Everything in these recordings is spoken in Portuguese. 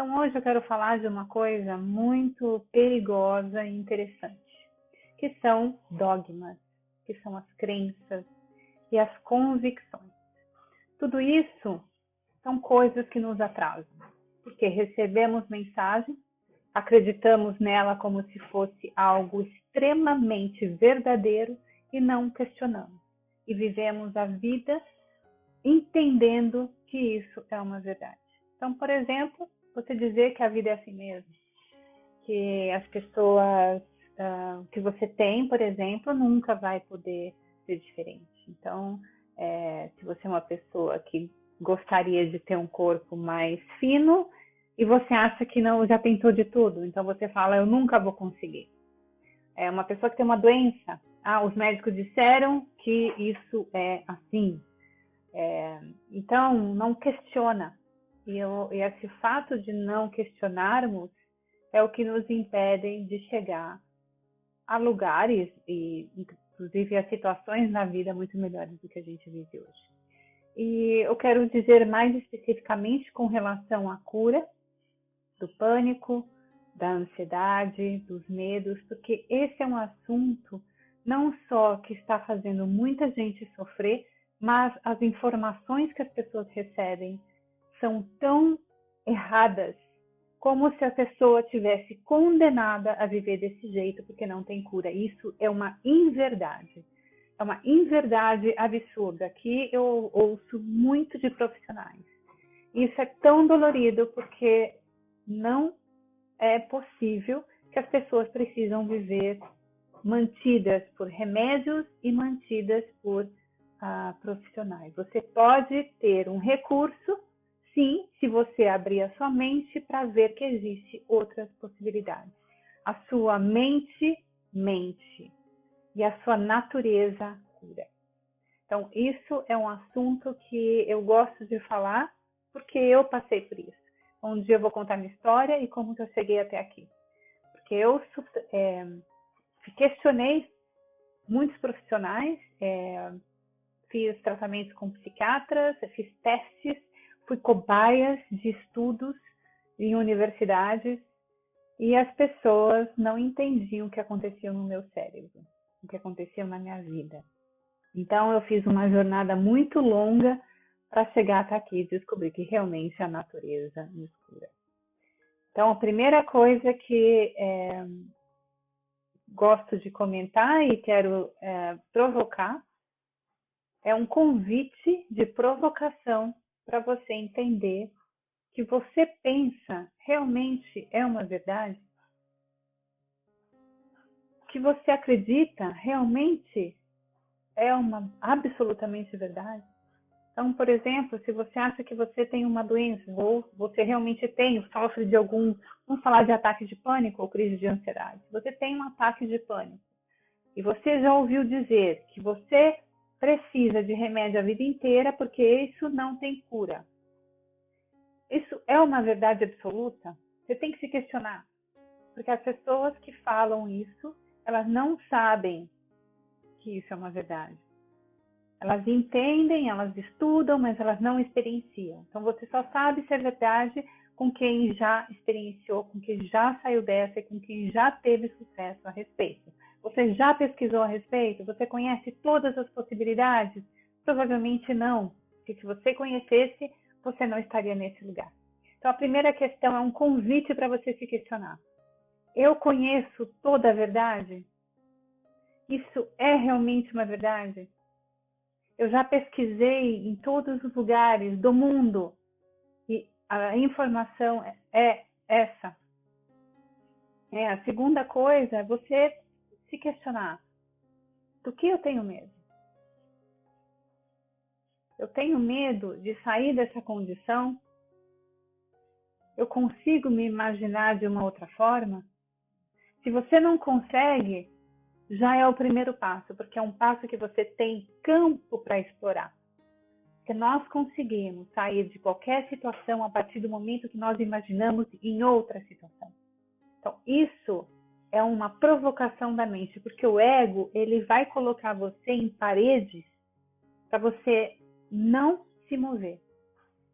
Então, hoje eu quero falar de uma coisa muito perigosa e interessante, que são dogmas, que são as crenças e as convicções. Tudo isso são coisas que nos atrasam, porque recebemos mensagem, acreditamos nela como se fosse algo extremamente verdadeiro e não questionamos. E vivemos a vida entendendo que isso é uma verdade. Então, por exemplo, você dizer que a vida é assim mesmo, que as pessoas que você tem, por exemplo, nunca vai poder ser diferente. Então, se você é uma pessoa que gostaria de ter um corpo mais fino e você acha que não, já tentou de tudo, então você fala, eu nunca vou conseguir. É uma pessoa que tem uma doença, os médicos disseram que isso é assim. Então, não questiona. E esse fato de não questionarmos é o que nos impede de chegar a lugares e, inclusive, a situações na vida muito melhores do que a gente vive hoje. E eu quero dizer mais especificamente com relação à cura do pânico, da ansiedade, dos medos, porque esse é um assunto não só que está fazendo muita gente sofrer, mas as informações que as pessoas recebem são tão erradas, como se a pessoa tivesse condenada a viver desse jeito porque não tem cura. Isso é uma inverdade. É uma inverdade absurda que eu ouço muito de profissionais. Isso é tão dolorido porque não é possível que as pessoas precisam viver mantidas por remédios e mantidas por profissionais. Você pode ter um recurso, sim, se você abrir a sua mente para ver que existe outras possibilidades. A sua mente mente e a sua natureza cura. Então, isso é um assunto que eu gosto de falar porque eu passei por isso. Um dia eu vou contar minha história e como que eu cheguei até aqui. Porque eu questionei muitos profissionais, fiz tratamentos com psiquiatras, fiz testes, fui cobaias de estudos em universidades e as pessoas não entendiam o que acontecia no meu cérebro, o que acontecia na minha vida. Então eu fiz uma jornada muito longa para chegar até aqui e descobrir que realmente a natureza nos cura. Então a primeira coisa que gosto de comentar e quero provocar é um convite de provocação para você entender que você pensa realmente é uma verdade? Que você acredita realmente é uma absolutamente verdade? Então, por exemplo, se você acha que você tem uma doença ou você realmente sofre de vamos falar de ataque de pânico ou crise de ansiedade. Se você tem um ataque de pânico e você já ouviu dizer que você precisa de remédio a vida inteira porque isso não tem cura. Isso é uma verdade absoluta? Você tem que se questionar. Porque as pessoas que falam isso, elas não sabem que isso é uma verdade. Elas entendem, elas estudam, mas elas não experienciam. Então você só sabe se é verdade com quem já experienciou, com quem já saiu dessa e com quem já teve sucesso a respeito. Você já pesquisou a respeito? Você conhece todas as possibilidades? Provavelmente não, porque se você conhecesse, você não estaria nesse lugar. Então a primeira questão é um convite para você se questionar. Eu conheço toda a verdade? Isso é realmente uma verdade? Eu já pesquisei em todos os lugares do mundo e a informação é essa. A segunda coisa é você se questionar. Do que eu tenho medo? Eu tenho medo de sair dessa condição? Eu consigo me imaginar de uma outra forma? Se você não consegue, já é o primeiro passo, porque é um passo que você tem campo para explorar. Porque nós conseguimos sair de qualquer situação a partir do momento que nós imaginamos em outra situação. Então, isso é uma provocação da mente, porque o ego, ele vai colocar você em paredes para você não se mover,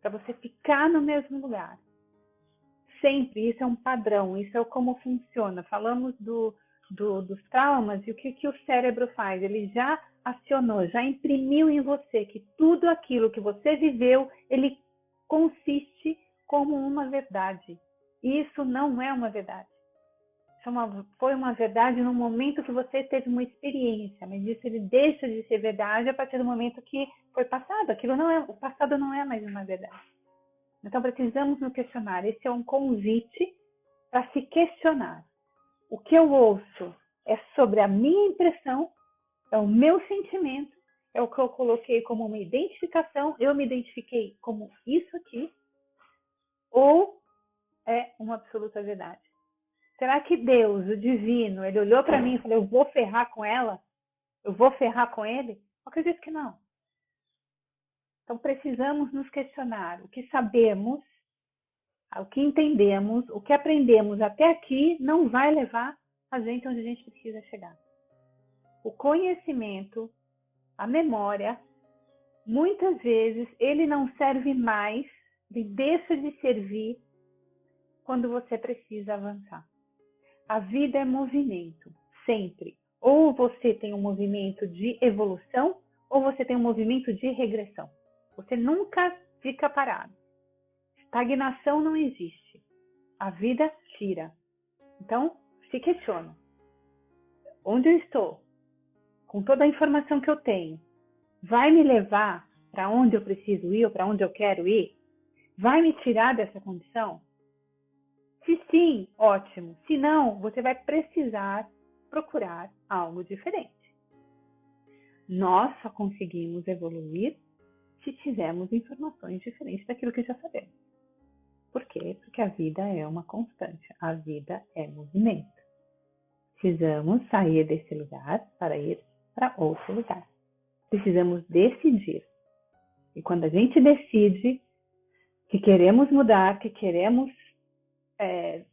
para você ficar no mesmo lugar. sempre, isso é um padrão, isso é como funciona. Falamos dos traumas e o que o cérebro faz. Ele já acionou, já imprimiu em você que tudo aquilo que você viveu, ele consiste como uma verdade. E isso não é uma verdade. Foi uma verdade no momento que você teve uma experiência, mas isso ele deixa de ser verdade a partir do momento que foi passado. O passado não é mais uma verdade. Então precisamos nos questionar. Esse é um convite para se questionar. O que eu ouço é sobre a minha impressão, é o meu sentimento, é o que eu coloquei como uma identificação, eu me identifiquei como isso aqui, ou é uma absoluta verdade? Será que Deus, o divino, ele olhou para mim e falou, eu vou ferrar com ela? Eu vou ferrar com ele? Eu acredito que não. Então precisamos nos questionar o que sabemos, o que entendemos, o que aprendemos até aqui não vai levar a gente onde a gente precisa chegar. O conhecimento, a memória, muitas vezes ele não serve mais, ele deixa de servir quando você precisa avançar. A vida é movimento, sempre. Ou você tem um movimento de evolução, ou você tem um movimento de regressão. Você nunca fica parado. Estagnação não existe. A vida gira. Então, se questiona. Onde eu estou? Com toda a informação que eu tenho, vai me levar para onde eu preciso ir ou para onde eu quero ir? Vai me tirar dessa condição? Se sim, ótimo. Se não, você vai precisar procurar algo diferente. Nós só conseguimos evoluir se tivermos informações diferentes daquilo que já sabemos. Por quê? Porque a vida é uma constante. A vida é movimento. Precisamos sair desse lugar para ir para outro lugar. Precisamos decidir. E quando a gente decide que queremos mudar, que queremos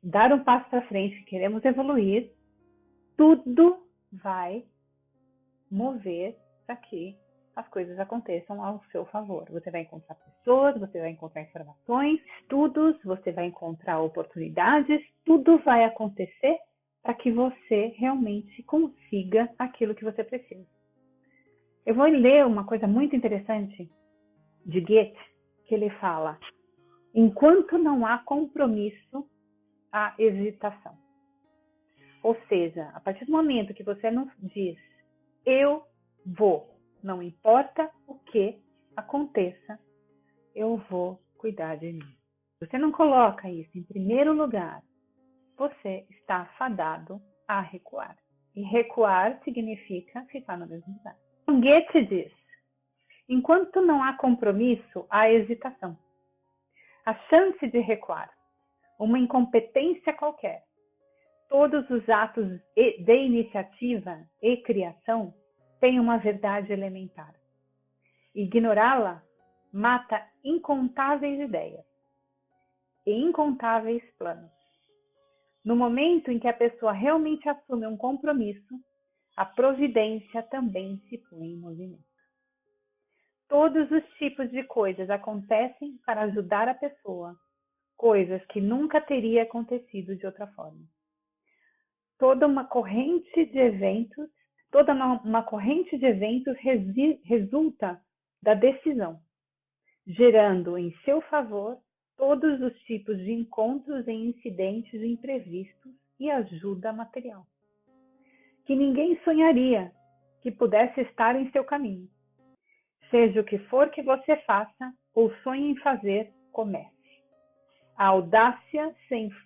dar um passo para frente, que queremos evoluir, tudo vai mover para que as coisas aconteçam ao seu favor. Você vai encontrar pessoas, você vai encontrar informações, estudos, você vai encontrar oportunidades, tudo vai acontecer para que você realmente consiga aquilo que você precisa. Eu vou ler uma coisa muito interessante de Goethe, que ele fala: enquanto não há compromisso, há hesitação. Ou seja, a partir do momento que você não diz eu vou, não importa o que aconteça, eu vou cuidar de mim. Você não coloca isso em primeiro lugar, você está fadado a recuar. E recuar significa ficar no mesmo lugar. Então, Goethe diz: enquanto não há compromisso, há hesitação. A chance de recuar, uma incompetência qualquer, todos os atos de iniciativa e criação têm uma verdade elementar. Ignorá-la mata incontáveis ideias e incontáveis planos. No momento em que a pessoa realmente assume um compromisso, a providência também se põe em movimento. Todos os tipos de coisas acontecem para ajudar a pessoa, coisas que nunca teria acontecido de outra forma. Toda uma corrente de eventos resulta da decisão, gerando em seu favor todos os tipos de encontros e incidentes imprevistos e ajuda material, que ninguém sonharia que pudesse estar em seu caminho. Seja o que for que você faça ou sonhe em fazer, comece. A audácia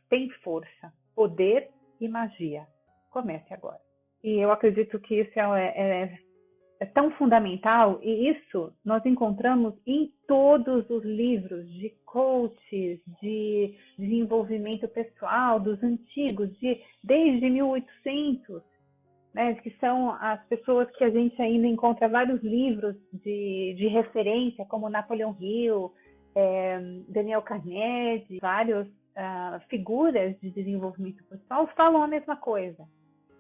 tem força, poder e magia. Comece agora. E eu acredito que isso é tão fundamental, e isso nós encontramos em todos os livros de coaches, de desenvolvimento pessoal, dos antigos, desde 1800, né, que são as pessoas que a gente ainda encontra vários livros de referência, como Napoleon Hill, Daniel Carnegie, várias figuras de desenvolvimento pessoal falam a mesma coisa.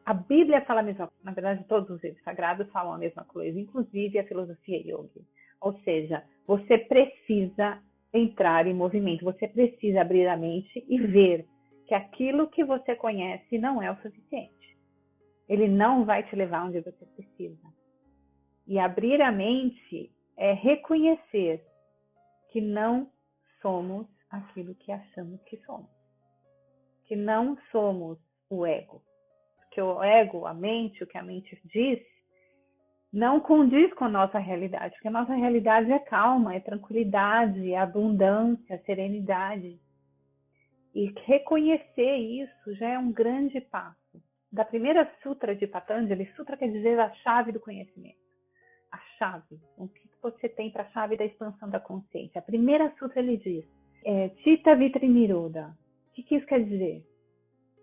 A Bíblia fala a mesma coisa, na verdade todos os livros sagrados falam a mesma coisa, inclusive a filosofia yoga. Ou seja, você precisa entrar em movimento. Você precisa abrir a mente e ver que aquilo que você conhece não é o suficiente. Ele não vai te levar onde você precisa. E abrir a mente é reconhecer que não somos aquilo que achamos que somos. Que não somos o ego. Porque o ego, a mente, o que a mente diz, não condiz com a nossa realidade. Porque a nossa realidade é calma, é tranquilidade, é abundância, é serenidade. E reconhecer isso já é um grande passo. Da primeira sutra de Patanjali, sutra quer dizer a chave do conhecimento. A chave. O que você tem para a chave da expansão da consciência? A primeira sutra ele diz, Chitta Vitriniroda. O que isso quer dizer?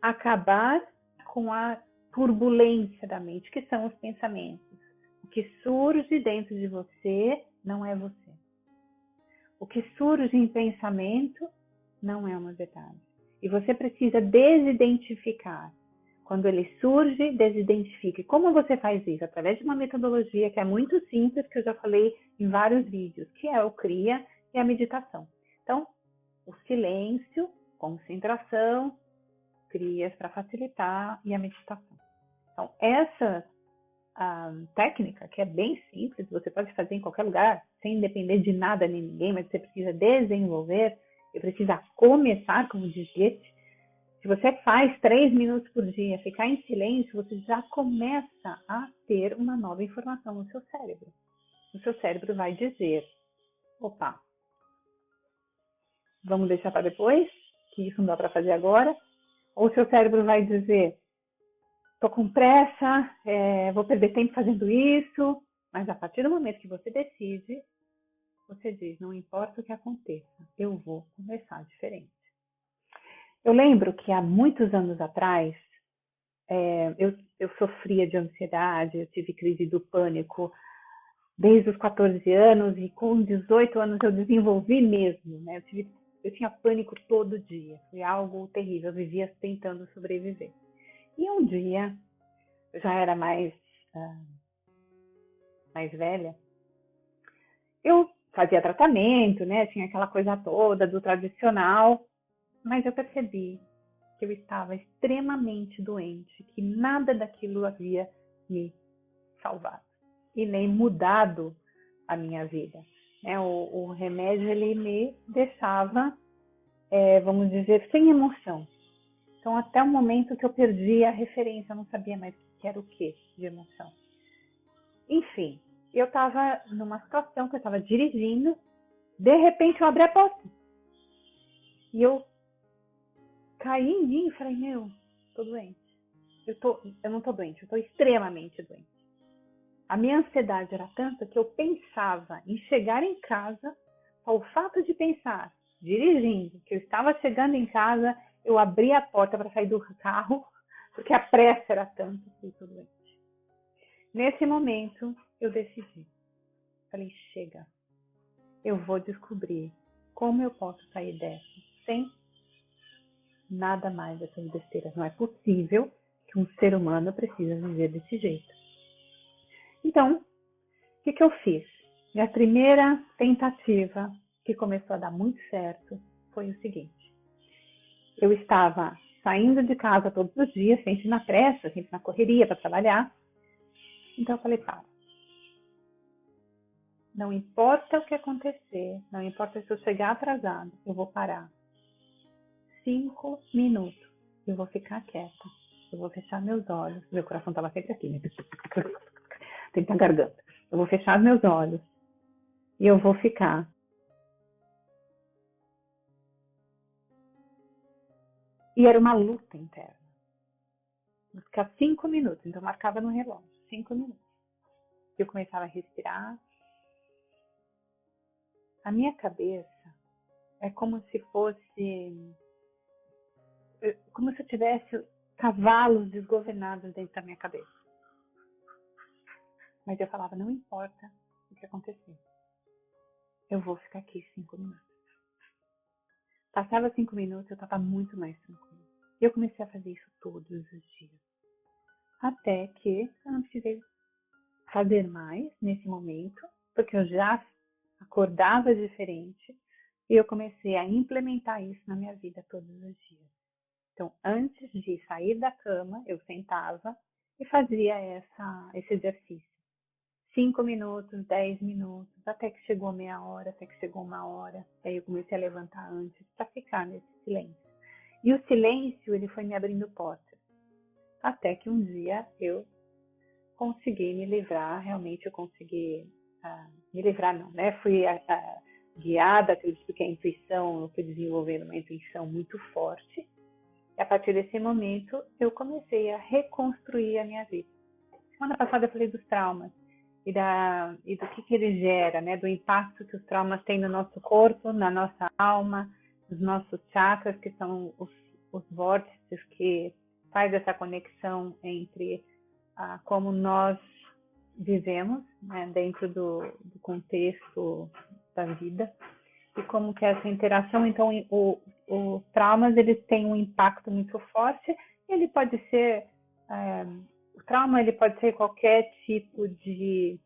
Acabar com a turbulência da mente, que são os pensamentos. O que surge dentro de você não é você. O que surge em pensamento não é uma verdade. E você precisa desidentificar. Quando ele surge, desidentifique. Como você faz isso? Através de uma metodologia que é muito simples, que eu já falei em vários vídeos, que é o CRIA e a meditação. Então, o silêncio, concentração, CRIAs para facilitar e a meditação. Então, essa técnica, que é bem simples, você pode fazer em qualquer lugar, sem depender de nada nem ninguém, mas você precisa desenvolver e precisa começar, como diz Goethe. Se você faz 3 minutos por dia, ficar em silêncio, você já começa a ter uma nova informação no seu cérebro. O seu cérebro vai dizer, opa, vamos deixar para depois, que isso não dá para fazer agora. Ou o seu cérebro vai dizer, estou com pressa, vou perder tempo fazendo isso. Mas a partir do momento que você decide, você diz, não importa o que aconteça, eu vou começar diferente. Eu lembro que há muitos anos atrás, eu sofria de ansiedade, eu tive crise do pânico desde os 14 anos e com 18 anos eu desenvolvi mesmo, né? Eu tinha pânico todo dia, foi algo terrível, eu vivia tentando sobreviver. E um dia, eu já era mais velha, eu fazia tratamento, né? Tinha aquela coisa toda do tradicional, mas eu percebi que eu estava extremamente doente, que nada daquilo havia me salvado e nem mudado a minha vida. O remédio ele me deixava, vamos dizer, sem emoção. Então, até o momento que eu perdi a referência, eu não sabia mais o que era o que de emoção. Enfim, eu estava numa situação que eu estava dirigindo, de repente eu abri a porta. E eu caí em mim e falei, tô doente. Eu não tô doente, eu tô extremamente doente. A minha ansiedade era tanta que eu pensava em chegar em casa, ao fato de pensar, dirigindo, que eu estava chegando em casa, eu abri a porta para sair do carro, porque a pressa era tanta que eu tô doente. Nesse momento, eu decidi. Falei, chega, eu vou descobrir como eu posso sair dessa sem nada mais dessas besteiras. Não é possível que um ser humano precise viver desse jeito. Então, o que eu fiz? Minha primeira tentativa, que começou a dar muito certo, foi o seguinte. Eu estava saindo de casa todos os dias, sempre na pressa, sempre na correria para trabalhar. Então eu falei, para. Não importa o que acontecer, não importa se eu chegar atrasado, eu vou parar. 5 minutos. Eu vou ficar quieta. Eu vou fechar meus olhos. Meu coração estava sempre aqui, né? Dentro da garganta. Eu vou fechar meus olhos. E eu vou ficar. E era uma luta interna. Vou ficar 5 minutos. Então eu marcava no relógio. 5 minutos. Eu começava a respirar. A minha cabeça é como se fosse... como se eu tivesse cavalos desgovernados dentro da minha cabeça. Mas eu falava, não importa o que acontecer. Eu vou ficar aqui 5 minutos. Passava 5 minutos, eu estava muito mais tranquila. E eu comecei a fazer isso todos os dias. Até que eu não precisei fazer mais nesse momento, porque eu já acordava diferente, E eu comecei a implementar isso na minha vida todos os dias. Então, antes de sair da cama, eu sentava e fazia esse exercício. 5 minutos, 10 minutos, até que chegou meia hora, até que chegou uma hora. Aí eu comecei a levantar antes para ficar nesse silêncio. E o silêncio, ele foi me abrindo portas. Até que um dia eu consegui me livrar, realmente eu consegui me livrar não, né? Fui guiada, acredito que a intuição, eu fui desenvolvendo uma intuição muito forte. E a partir desse momento, eu comecei a reconstruir a minha vida. Semana passada eu falei dos traumas e do que ele gera, né? Do impacto que os traumas têm no nosso corpo, na nossa alma, nos nossos chakras, que são os vórtices que faz essa conexão entre como nós vivemos, né, dentro do contexto da vida, e como que essa interação, então, os traumas, eles têm um impacto muito forte. Ele pode ser, o trauma, ele pode ser qualquer tipo de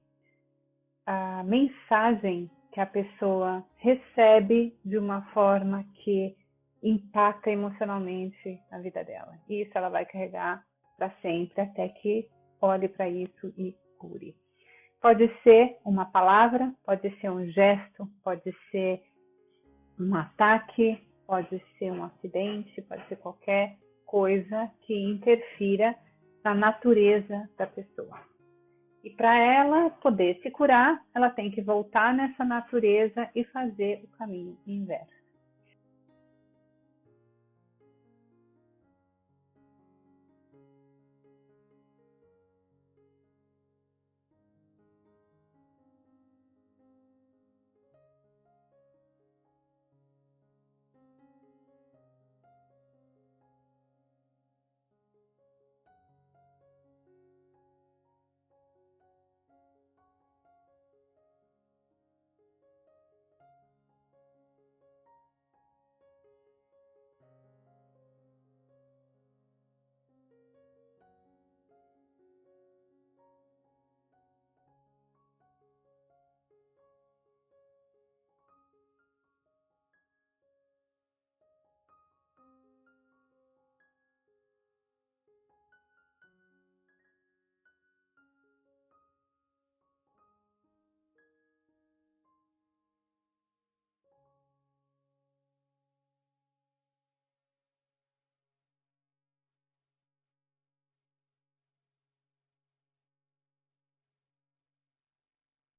mensagem que a pessoa recebe de uma forma que impacta emocionalmente a vida dela. E isso ela vai carregar para sempre, até que olhe para isso e cure. Pode ser uma palavra, pode ser um gesto, pode ser um ataque, pode ser um acidente, pode ser qualquer coisa que interfira na natureza da pessoa. E para ela poder se curar, ela tem que voltar nessa natureza e fazer o caminho inverso.